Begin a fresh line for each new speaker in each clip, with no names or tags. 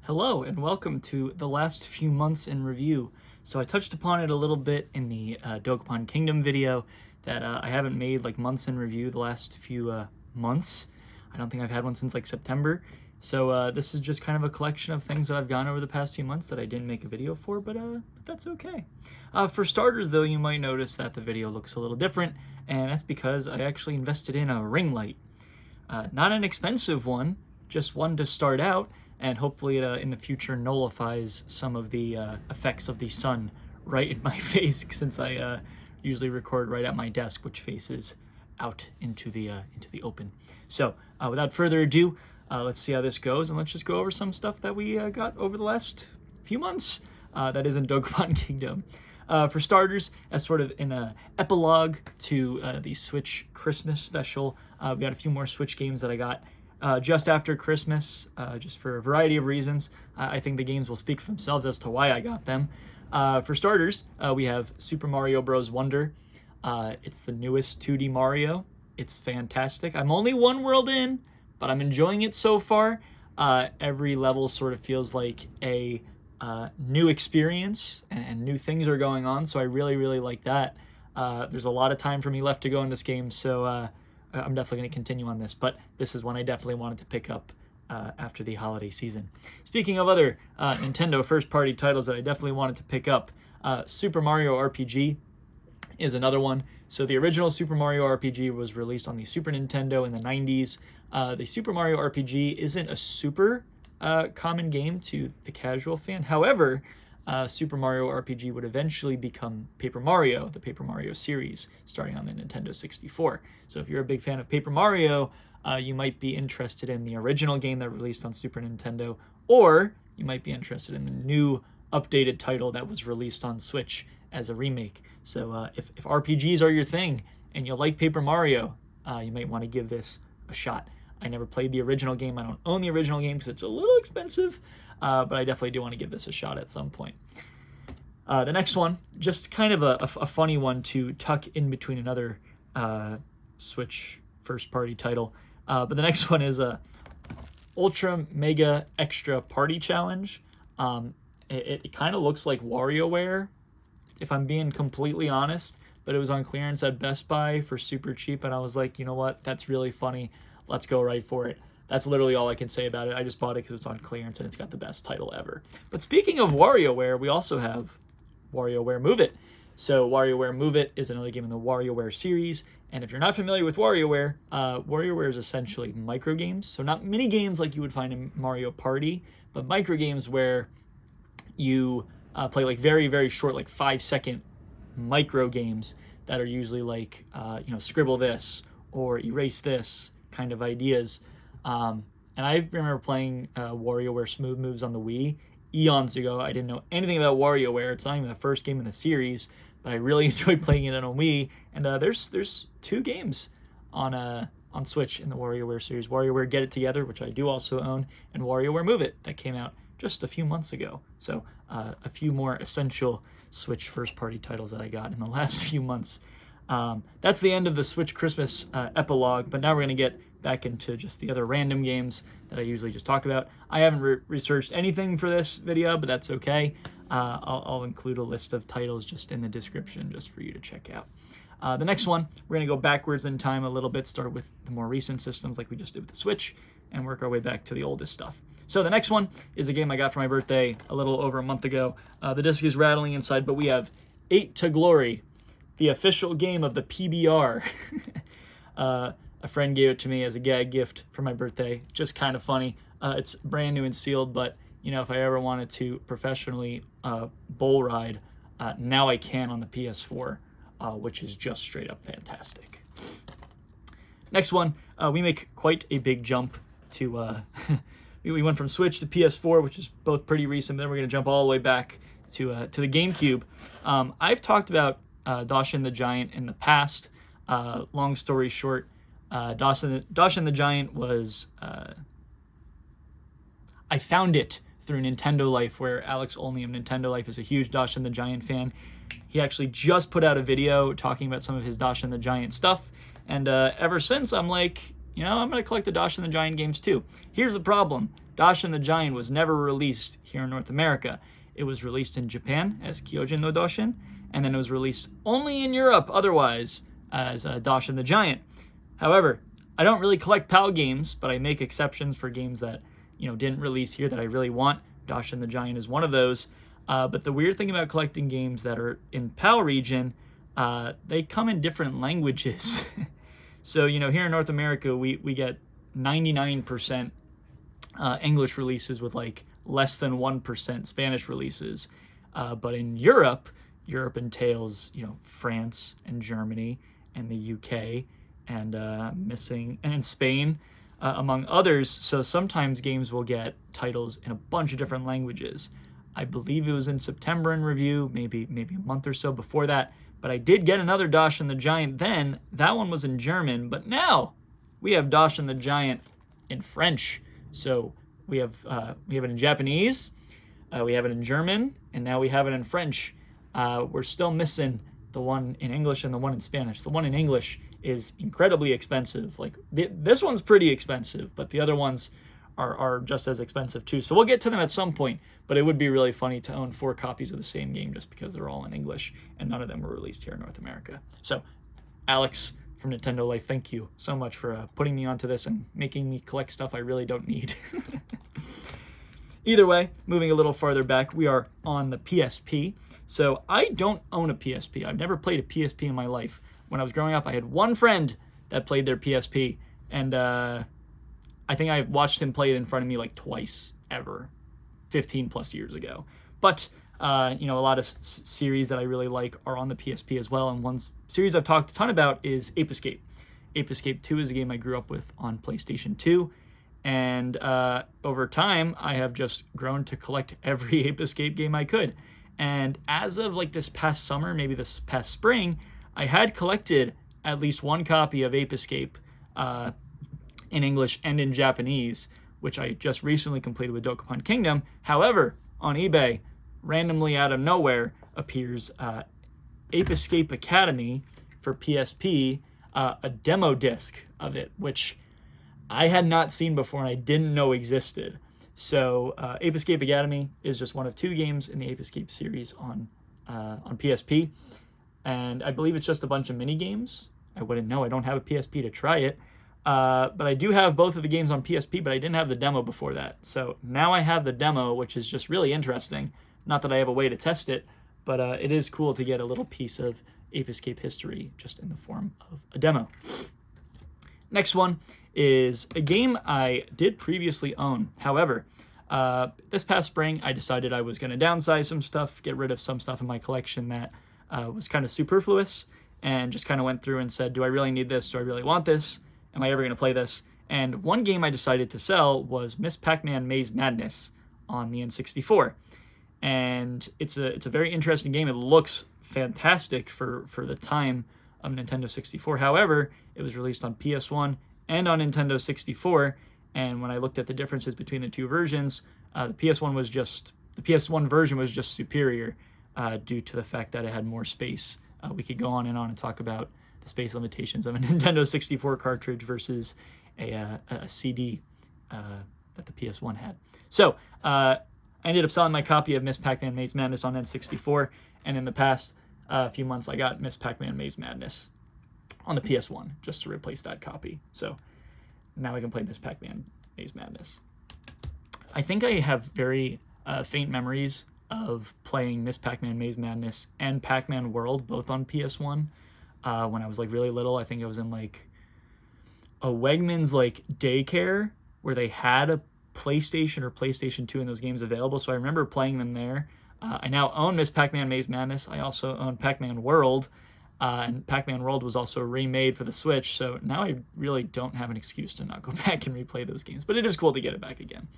Hello and welcome to the last few months in review. So I touched upon it a little bit in the Dokapon Kingdom video that I haven't made like months in review the last few months. I don't think I've had one since like September. So this is just kind of a collection of things that I've gone over the past few months that I didn't make a video for, but that's okay. For starters though, you might notice that the video looks a little different, and that's because I actually invested in a ring light. Not an expensive one, just one to start out, and hopefully it in the future nullifies some of the effects of the sun right in my face, since I usually record right at my desk, which faces out into the open. So without further ado, let's see how this goes, and let's just go over some stuff that we got over the last few months that is in Dokapon Kingdom. For starters, as sort of in an epilogue to the Switch Christmas special, we got a few more Switch games that I got just after Christmas, just for a variety of reasons. I think the games will speak for themselves as to why I got them. For starters, we have Super Mario Bros. Wonder. It's the newest 2D Mario. It's fantastic. I'm only one world in, but I'm enjoying it so far. Every level sort of feels like a new experience, and new things are going on, so I really like that. There's a lot of time for me left to go in this game, so I'm definitely going to continue on this, but this is one I definitely wanted to pick up after the holiday season. Speaking of other Nintendo first-party titles that I definitely wanted to pick up, Super Mario RPG is another one. So the original Super Mario RPG was released on the Super Nintendo in the 90s. The Super Mario RPG isn't a super common game to the casual fan. However, Super Mario RPG would eventually become Paper Mario, the Paper Mario series, starting on the Nintendo 64. So if you're a big fan of Paper Mario, you might be interested in the original game that released on Super Nintendo, or you might be interested in the new updated title that was released on Switch as a remake. So if RPGs are your thing and you like Paper Mario, you might want to give this a shot. I never played the original game. I don't own the original game because it's a little expensive, but I definitely do want to give this a shot at some point. The next one, just kind of a funny one to tuck in between another Switch first-party title. But the next one is a Ultra Mega Extra Party Challenge. It kind of looks like WarioWare, if I'm being completely honest, but it was on clearance at Best Buy for super cheap, and I was like, you know what, that's really funny. Let's go right for it. That's literally all I can say about it. I just bought it because it's on clearance and it's got the best title ever. But speaking of WarioWare, we also have WarioWare Move It. So WarioWare Move It is another game in the WarioWare series. And if you're not familiar with WarioWare, WarioWare is essentially micro games. So not mini games like you would find in Mario Party, but micro games where you play like very short, like 5-second micro games that are usually like, scribble this or erase this kind of ideas. And I remember playing WarioWare Smooth Moves on the Wii eons ago. I didn't know anything about WarioWare. It's not even the first game in the series, but I really enjoyed playing it on a Wii. And there's 2 games on Switch in the WarioWare series. WarioWare Get It Together, which I do also own, and WarioWare Move It, that came out just a few months ago. So a few more essential Switch first-party titles that I got in the last few months. That's the end of the Switch Christmas epilogue, but now we're going to get back into just the other random games that I usually just talk about. I haven't researched anything for this video, but that's okay. I'll include a list of titles just in the description just for you to check out. The next one, we're going to go backwards in time a little bit, start with the more recent systems like we just did with the Switch, and work our way back to the oldest stuff. So the next one is a game I got for my birthday a little over a month ago. The disc is rattling inside, but we have 8 to Glory, the official game of the PBR. A friend gave it to me as a gag gift for my birthday. Just kind of funny. It's brand new and sealed, but if I ever wanted to professionally bull ride, now I can on the PS4, which is just straight up fantastic. Next one, we make quite a big jump to... we went from Switch to PS4, which is both pretty recent. Then we're going to jump all the way back to the GameCube. I've talked about Doshin the Giant in the past. Long story short, Doshin the Giant was... I found it through Nintendo Life, where Alex Olney of Nintendo Life is a huge Doshin the Giant fan. He actually just put out a video talking about some of his Doshin the Giant stuff, and ever since I'm like, I'm going to collect the Doshin the Giant games too. Here's the problem. Doshin the Giant was never released here in North America. It was released in Japan as Kyojin no Doshin, and then it was released only in Europe otherwise as Doshin the Giant. However, I don't really collect PAL games, but I make exceptions for games that, didn't release here that I really want. Doshin the Giant is one of those. But the weird thing about collecting games that are in PAL region, they come in different languages. So, here in North America, we get 99% English releases with like less than 1% Spanish releases. But in Europe entails, France and Germany and the UK and Spain, among others. So sometimes games will get titles in a bunch of different languages. I believe it was in September in review, maybe a month or so before that. But I did get another Doshin the Giant then. That one was in German, but now we have Doshin the Giant in French. So we have it in Japanese, we have it in German, and now we have it in French. We're still missing the one in English and the one in Spanish. The one in English is incredibly expensive. Like this one's pretty expensive, but the other ones are just as expensive too. So we'll get to them at some point, but it would be really funny to own 4 copies of the same game just because they're all in English and none of them were released here in North America. So Alex from Nintendo Life, thank you so much for putting me onto this and making me collect stuff I really don't need. Either way, moving a little farther back, we are on the PSP. So I don't own a PSP. I've never played a PSP in my life. When I was growing up, I had one friend that played their PSP, and I think I watched him play it in front of me like twice ever, 15 plus years ago. But, a lot of series that I really like are on the PSP as well, and one series I've talked a ton about is Ape Escape. Ape Escape 2 is a game I grew up with on PlayStation 2, and over time, I have just grown to collect every Ape Escape game I could. And as of like this past summer, maybe this past spring, I had collected at least one copy of Ape Escape in English and in Japanese, which I just recently completed with Dokapon Kingdom. However, on eBay, randomly out of nowhere, appears Ape Escape Academy for PSP, a demo disc of it, which I had not seen before and I didn't know existed. So Ape Escape Academy is just one of 2 games in the Ape Escape series on PSP. And I believe it's just a bunch of mini games. I wouldn't know. I don't have a PSP to try it. But I do have both of the games on PSP, but I didn't have the demo before that. So now I have the demo, which is just really interesting. Not that I have a way to test it, but it is cool to get a little piece of Ape Escape history just in the form of a demo. Next one is a game I did previously own. However, this past spring, I decided I was going to downsize some stuff, get rid of some stuff in my collection that was kind of superfluous, and just kind of went through and said, do I really need this? Do I really want this? Am I ever going to play this? And one game I decided to sell was Miss Pac-Man Maze Madness on the N64. And it's a very interesting game. It looks fantastic for the time of Nintendo 64. However, it was released on PS1 and on Nintendo 64. And when I looked at the differences between the 2 versions, the PS1 version was just superior due to the fact that it had more space. We could go on and talk about the space limitations of a Nintendo 64 cartridge versus a CD that the PS1 had. So I ended up selling my copy of Miss Pac-Man Maze Madness on N64, and in the past few months I got Miss Pac-Man Maze Madness on the PS1 just to replace that copy. So now I can play Miss Pac-Man Maze Madness. I think I have very faint memories of playing Miss Pac-Man Maze Madness and Pac-Man World both on PS1 when I was like really little. I think I was in like a Wegmans like daycare where they had a PlayStation or PlayStation 2 and those games available, so I remember playing them there. I now own Miss Pac-Man Maze Madness. I also own Pac-Man World, and Pac-Man World was also remade for the Switch, so now I really don't have an excuse to not go back and replay those games, but it is cool to get it back again.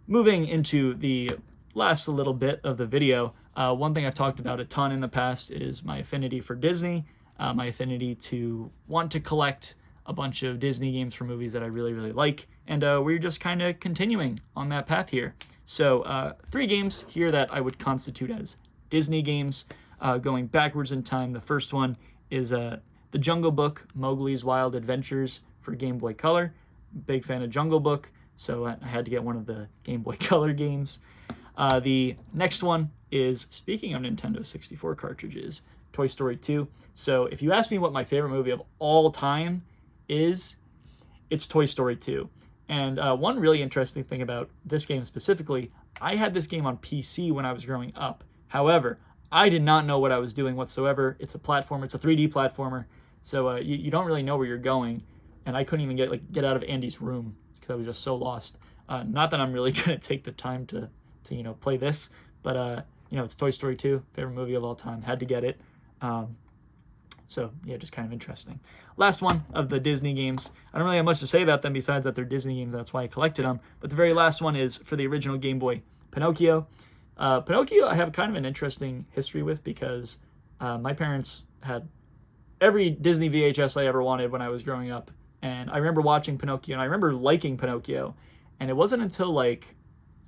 Moving into the last little bit of the video, one thing I've talked about a ton in the past is my affinity for Disney, my affinity to want to collect a bunch of Disney games for movies that I really, really like, and we're just kind of continuing on that path here. So 3 games here that I would constitute as Disney games, going backwards in time. The first one is The Jungle Book, Mowgli's Wild Adventures for Game Boy Color. Big fan of Jungle Book. so I had to get one of the Game Boy Color games. The next one is, speaking of Nintendo 64 cartridges, Toy Story 2. So if you ask me what my favorite movie of all time is, it's Toy Story 2. And one really interesting thing about this game specifically, I had this game on PC when I was growing up. However, I did not know what I was doing whatsoever. It's a platformer. It's a 3D platformer. So you don't really know where you're going. And I couldn't even get out of Andy's room because I was just so lost. Not that I'm really going to take the time to play this, but it's Toy Story 2, favorite movie of all time. Had to get it. So yeah, just kind of interesting. Last one of the Disney games. I don't really have much to say about them besides that they're Disney games. That's why I collected them. But the very last one is for the original Game Boy, Pinocchio. Pinocchio I have kind of an interesting history with because my parents had every Disney VHS I ever wanted when I was growing up. And I remember watching Pinocchio, and I remember liking Pinocchio. And it wasn't until like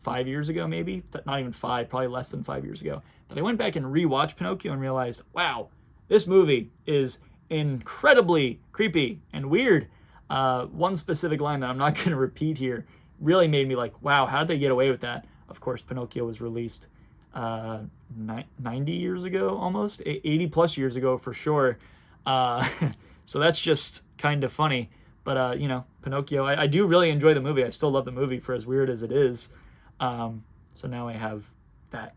5 years ago, maybe, not even 5, probably less than 5 years ago, that I went back and rewatched Pinocchio and realized, wow, this movie is incredibly creepy and weird. One specific line that I'm not going to repeat here really made me like, wow, how did they get away with that? Of course, Pinocchio was released 90 years ago, almost 80 plus years ago for sure. So that's just kind of funny. But, Pinocchio, I do really enjoy the movie. I still love the movie for as weird as it is. So now I have that.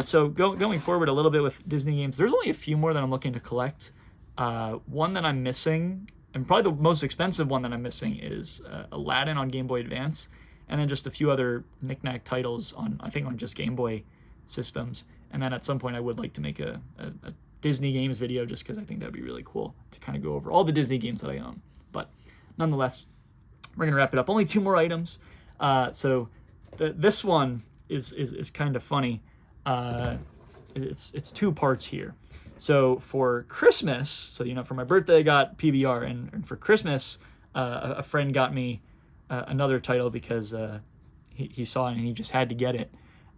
So going forward a little bit with Disney games, there's only a few more that I'm looking to collect. One that I'm missing, and probably the most expensive one that I'm missing, is Aladdin on Game Boy Advance, and then just a few other knick-knack titles on just Game Boy systems. And then at some point I would like to make a Disney games video just because I think that'd be really cool to kind of go over all the Disney games that I own. But nonetheless, we're going to wrap it up. Only 2 more items. So this one is kind of funny. It's 2 parts here. So for Christmas, for my birthday I got PBR, and for Christmas a friend got me another title because he saw it and he just had to get it.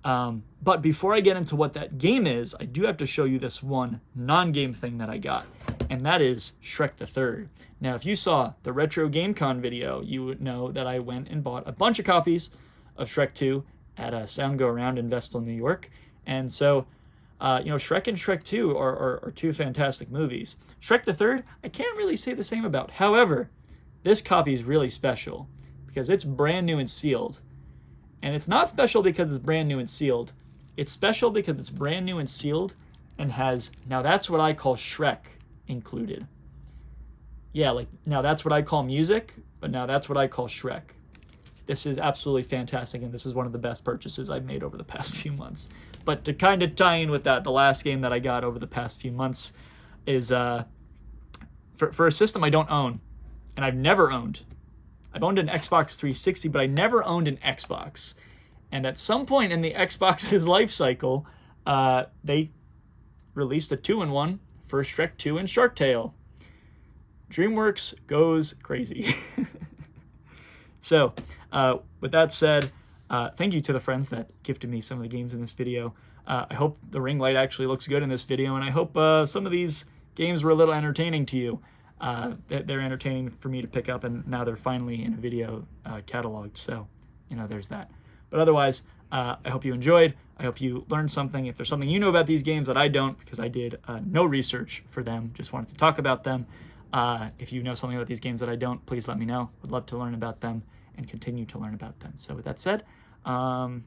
But before I get into what that game is, I do have to show you this one non-game thing that I got, and that is Shrek the Third. Now, if you saw the Retro GameCon video, you would know that I went and bought a bunch of copies of Shrek 2 at a Sound Go Around in Vestal, New York. And so, Shrek and Shrek 2 are 2 fantastic movies. Shrek the Third, I can't really say the same about. However, this copy is really special because it's brand new and sealed. And it's not special because it's brand new and sealed. It's special because it's brand new and sealed and has, now that's what I call Shrek included. Yeah, now that's what I call music, but now that's what I call Shrek. This is absolutely fantastic, and this is one of the best purchases I've made over the past few months. But to kind of tie in with that, the last game that I got over the past few months is for a system I don't own, and I've never owned. I've owned an Xbox 360, but I never owned an Xbox. And at some point in the Xbox's life cycle, they released a 2-in-1 for Shrek 2 and Shark Tale. DreamWorks goes crazy. So, with that said, thank you to the friends that gifted me some of the games in this video. I hope the ring light actually looks good in this video, and I hope some of these games were a little entertaining to you. They're entertaining for me to pick up, and now they're finally in a video cataloged, so, there's that. But otherwise, I hope you enjoyed. I hope you learned something. If there's something you know about these games that I don't, because I did no research for them, just wanted to talk about them. If you know something about these games that I don't, please let me know. Would love to learn about them and continue to learn about them. So with that said, bye.